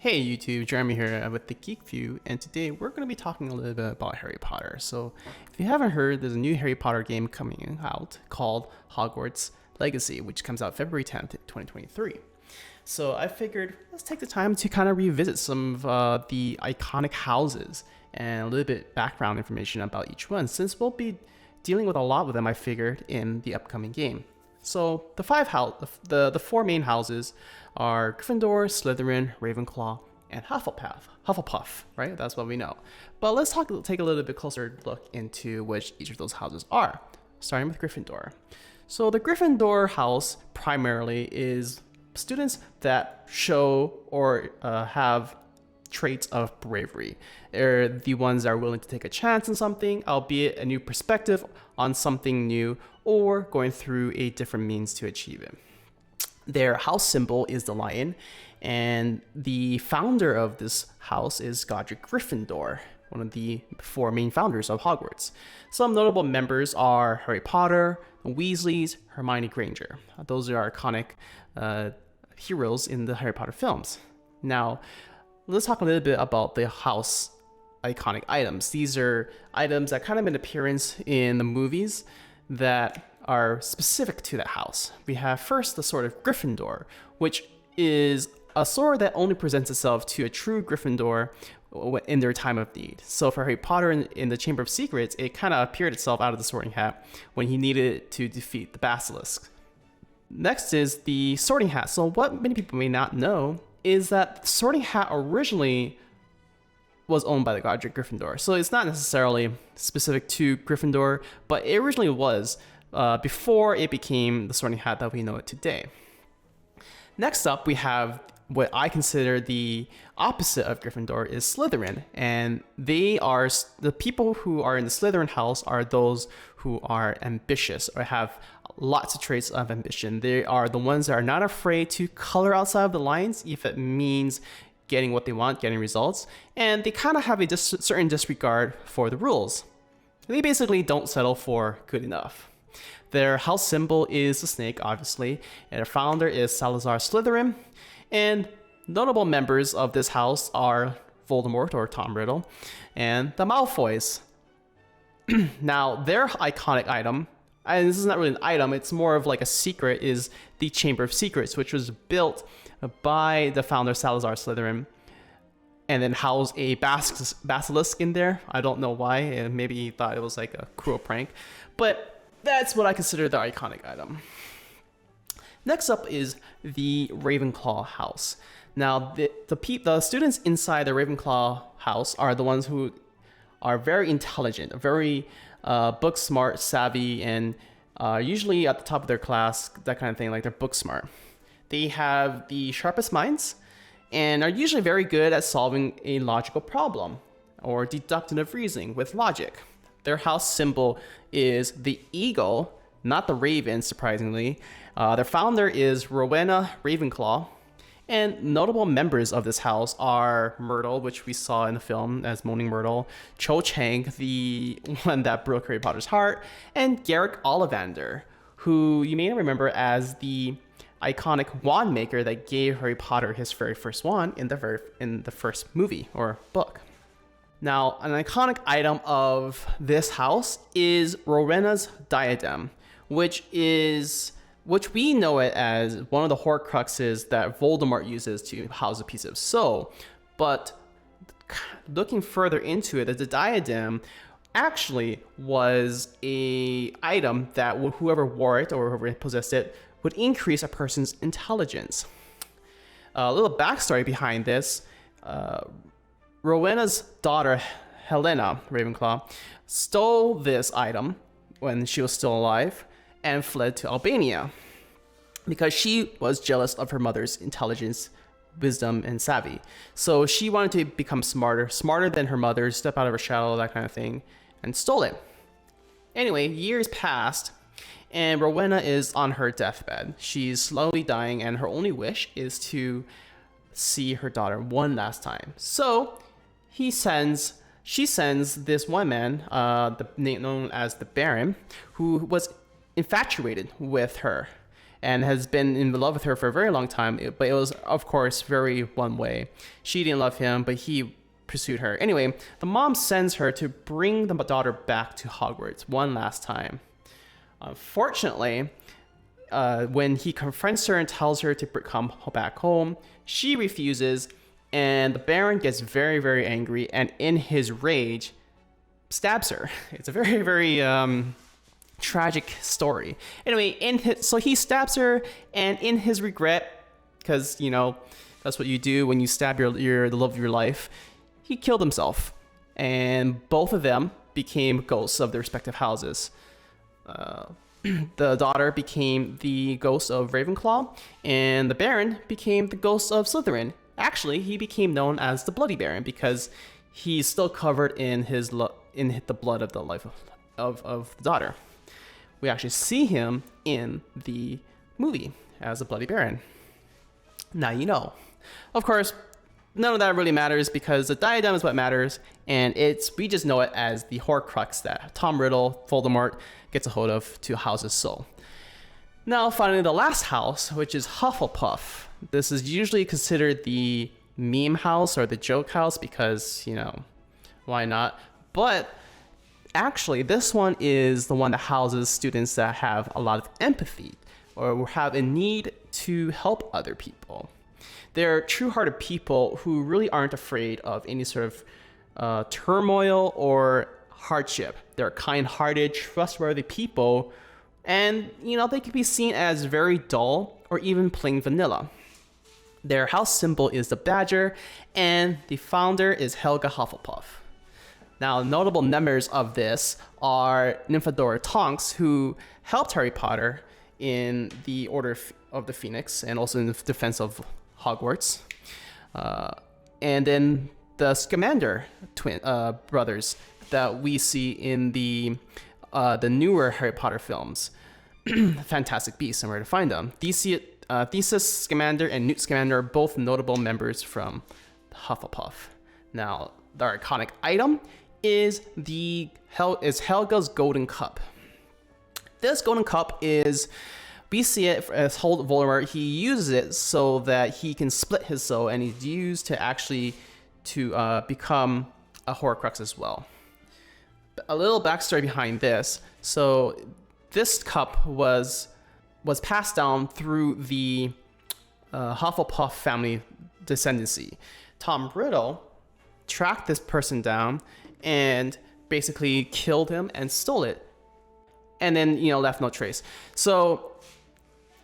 Hey YouTube, Jeremy here with the Geek View, and today we're going to be talking a little bit about Harry Potter. So, if you haven't heard, there's a new Harry Potter game coming out called Hogwarts Legacy, which comes out February 10th, 2023. So, I figured let's take the time to kind of revisit some of the iconic houses and a little bit background information about each one, since we'll be dealing with a lot with them, I figured, in the upcoming game. So the four main houses are Gryffindor, Slytherin, Ravenclaw, and Hufflepuff, right? That's what we know. But let's take a little bit closer look into which each of those houses are, starting with Gryffindor. So the Gryffindor house primarily is students that show or have traits of bravery. They're the ones that are willing to take a chance on something, albeit a new perspective on something new, or going through a different means to achieve it. Their house symbol is the lion, and the founder of this house is Godric Gryffindor, one of the four main founders of Hogwarts. Some notable members are Harry Potter, the Weasleys, Hermione Granger. Those are iconic heroes in the Harry Potter films. Now, let's talk a little bit about the house iconic items. These are items that kind of make an appearance in the movies that are specific to that house. We have first the Sword of Gryffindor, which is a sword that only presents itself to a true Gryffindor in their time of need. So for Harry Potter in the Chamber of Secrets, it kind of appeared itself out of the sorting hat when he needed it to defeat the basilisk. Next is the sorting hat. So what many people may not know is that the sorting hat originally was owned by the Godric Gryffindor. So it's not necessarily specific to Gryffindor, but it originally was before it became the sorting hat that we know it today. Next up, we have what I consider the opposite of Gryffindor is Slytherin, and they are the people who are in the Slytherin house are those who are ambitious or have lots of traits of ambition. They are the ones that are not afraid to color outside of the lines if it means getting what they want, getting results, and they kind of have a certain disregard for the rules. They basically don't settle for good enough. Their house symbol is the snake, obviously, and their founder is Salazar Slytherin, and notable members of this house are Voldemort, or Tom Riddle, and the Malfoys. Now, their iconic item, and this is not really an item, it's more of like a secret, is the Chamber of Secrets, which was built by the founder Salazar Slytherin, and then housed a basilisk in there. I don't know why, and maybe he thought it was like a cruel prank, but that's what I consider the iconic item. Next up is the Ravenclaw house. Now, the students inside the Ravenclaw house are the ones who are very intelligent, very book smart, savvy, and usually at the top of their class, that kind of thing, like they're book smart. They have the sharpest minds and are usually very good at solving a logical problem or deductive reasoning with logic. Their house symbol is the eagle, not the raven, surprisingly. Their founder is Rowena Ravenclaw, and notable members of this house are Myrtle, which we saw in the film as Moaning Myrtle, Cho Chang, the one that broke Harry Potter's heart, and Garrick Ollivander, who you may remember as the iconic wand maker that gave Harry Potter his very first wand in the first movie or book. Now, an iconic item of this house is Rowena's diadem, which we know it as one of the Horcruxes that Voldemort uses to house a piece of soul. But looking further into it, the diadem actually was a item that whoever wore it or whoever possessed it would increase a person's intelligence. A little backstory behind this, Rowena's daughter, Helena Ravenclaw, stole this item when she was still alive and fled to Albania because she was jealous of her mother's intelligence, wisdom, and savvy. So she wanted to become smarter than her mother, step out of her shadow, that kind of thing, and stole it. Anyway, years passed, and Rowena is on her deathbed. She's slowly dying, and her only wish is to see her daughter one last time. So she sends this one man, known as the Baron, who was infatuated with her. and has been in love with her for a very long time. But it was, of course, very one way. She didn't love him, but he pursued her. Anyway, the mom sends her to bring the daughter back to Hogwarts one last time. Unfortunately, when he confronts her and tells her to come back home, she refuses, and the Baron gets very, very angry, and in his rage, stabs her. It's a very, very tragic story. Anyway, so he stabs her, and in his regret, because, you know, that's what you do when you stab the love of your life, he killed himself, and both of them became ghosts of their respective houses. The daughter became the ghost of Ravenclaw, and the Baron became the ghost of Slytherin. Actually, he became known as the Bloody Baron because he's still covered in the blood of the life of the daughter. We actually see him in the movie as the Bloody Baron. Now you know. Of course, none of that really matters because the diadem is what matters, and we just know it as the Horcrux that Tom Riddle, Voldemort, gets a hold of to house his soul. Now, finally, the last house, which is Hufflepuff. This is usually considered the meme house or the joke house because, you know, why not? But actually, this one is the one that houses students that have a lot of empathy or have a need to help other people. They're true-hearted people who really aren't afraid of any sort of turmoil or hardship. They're kind-hearted, trustworthy people, and, you know, they can be seen as very dull or even plain vanilla. Their house symbol is the badger, and the founder is Helga Hufflepuff. Now, notable members of this are Nymphadora Tonks, who helped Harry Potter in the Order of the Phoenix and also in the defense of Hogwarts. And then the Scamander brothers that we see in the newer Harry Potter films. Fantastic Beasts and where to find them. Theseus Scamander and Newt Scamander are both notable members from Hufflepuff. Now, the iconic item is Helga's golden cup. This golden cup we see it as Voldemort. He uses it so that he can split his soul, and he's used to actually become a Horcrux as well. A little backstory behind this. So this cup was passed down through the Hufflepuff family descendancy. Tom Riddle tracked this person down and basically killed him and stole it, and then, you know, left no trace. So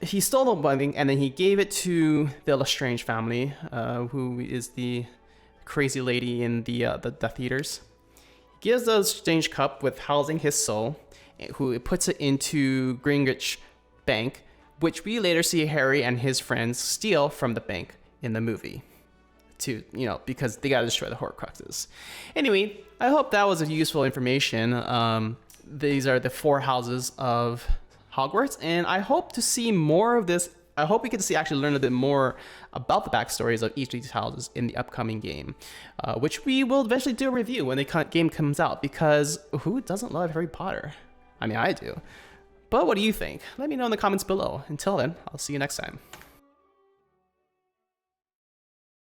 he stole the money and then he gave it to the Lestrange family, who is the crazy lady in the Death Eaters. He gives the Lestrange cup with housing his soul, who puts it into Greenwich Bank, which we later see Harry and his friends steal from the bank in the movie, because they gotta destroy the Horcruxes. Anyway, I hope that was useful information. These are the 4 houses of Hogwarts, and I hope to see more of this. I hope we get to learn a bit more about the backstories of each of these houses in the upcoming game, which we will eventually do a review when the game comes out, because who doesn't love Harry Potter? I mean, I do. But what do you think? Let me know in the comments below. Until then, I'll see you next time.